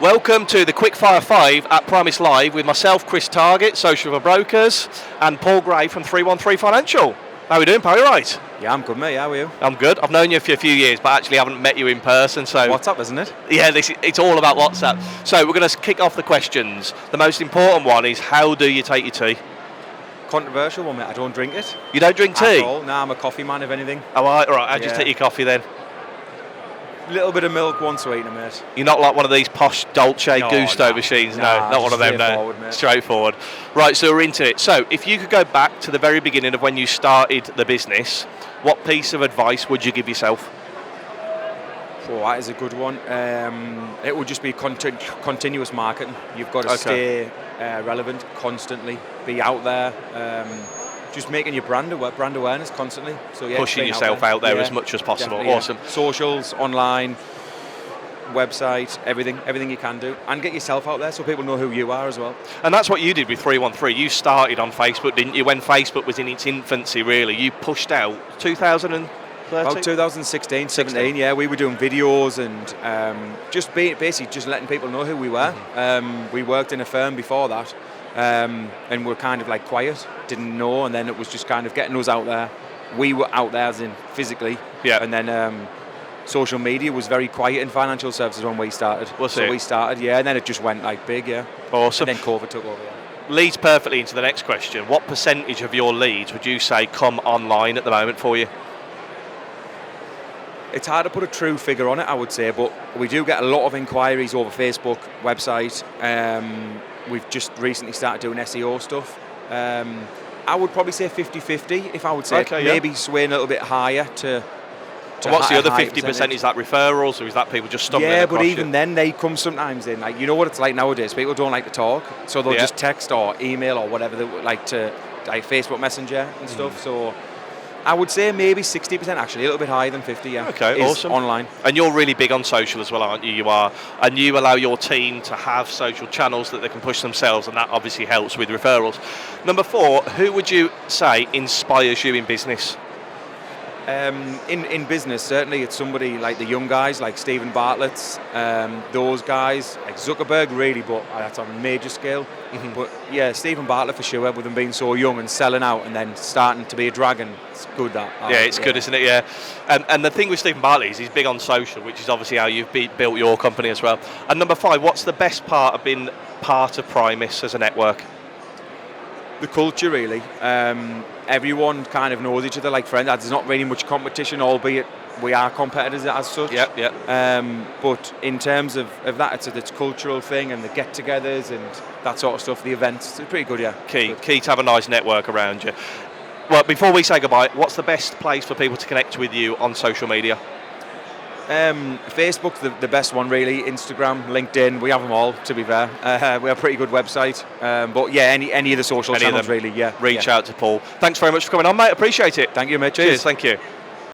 Welcome to the Quickfire 5 at PRIMIS Live with myself, Chris Target, Social for Brokers, and Paul Gray from 313 Financial. How are we doing, Pal? You right? Yeah, I'm good, mate. How are you? I'm good. I've known you for a few years, but actually haven't met you in person. So WhatsApp, isn't it? Yeah, it's all about WhatsApp. So we're going to kick off the questions. The most important one is, how do you take your tea? Controversial one, mate. I don't drink it. You don't drink tea? At all. Nah, I'm a coffee man, if anything. Oh, right. How'd you take your coffee then? Little bit of milk, one sweetener, mate. You're not like one of these posh Dolce Gusto machines, no, not one of them, no. Mate. Straightforward. Right, so we're into it. So, if you could go back to the very beginning of when you started the business, what piece of advice would you give yourself? Oh, that is a good one. It would just be continuous marketing. You've got to stay relevant constantly, be out there. Just making your brand awareness constantly. So yeah, pushing yourself out there as much as possible. Awesome. Yeah. Socials, online, website, everything you can do, and get yourself out there so people know who you are as well. And that's what you did with 313. You started on Facebook, didn't you? When Facebook was in its infancy, really. You pushed out 2013? About 2016, 17. Yeah, we were doing videos and just basically just letting people know who we were. We worked in a firm before that. And we're kind of like quiet, didn't know, and then it was just kind of getting us out there. We were out there as in physically, and then social media was very quiet in financial services when we started. We started, and then it just went like big, Awesome. And then COVID took over. Leads perfectly into the next question. What percentage of your leads would you say come online at the moment for you? It's hard to put a true figure on it, I would say, but we do get a lot of inquiries over Facebook, website. We've just recently started doing SEO stuff. I would probably say 50-50, if I would say. Maybe swaying a little bit higher to what's the other 50%? Is that referrals, or is that people just stumbling across but even then they come sometimes in. Like, you know what it's like nowadays? People don't like to talk, so they'll just text or email or whatever they would like to, like Facebook Messenger and stuff. So I would say maybe 60%, actually, a little bit higher than 50, awesome. Online. And you're really big on social as well, aren't you? You are. And you allow your team to have social channels that they can push themselves, and that obviously helps with referrals. Number 4, who would you say inspires you in business? In business, certainly it's somebody like the young guys, like Stephen Bartlett's, those guys, like Zuckerberg, really, but that's on a major scale. But yeah, Stephen Bartlett for sure, with him being so young and selling out and then starting to be a dragon, it's good that. It's good, isn't it? Yeah. And the thing with Stephen Bartlett is he's big on social, which is obviously how you've built your company as well. And number 5, what's the best part of being part of PRIMIS as a network? The culture, really. Everyone kind of knows each other like friends. There's not really much competition, albeit we are competitors as such. But in terms of that, it's a cultural thing and the get-togethers and that sort of stuff, the events, it's pretty good, Key to have a nice network around you. Well, before we say goodbye, what's the best place for people to connect with you on social media? Facebook's the best one, really. Instagram, LinkedIn, we have them all, to be fair. We have a pretty good website. But yeah, any of the social channels, really, Reach out to Paul. Thanks very much for coming on, mate. Appreciate it. Thank you, mate. Cheers. Thank you.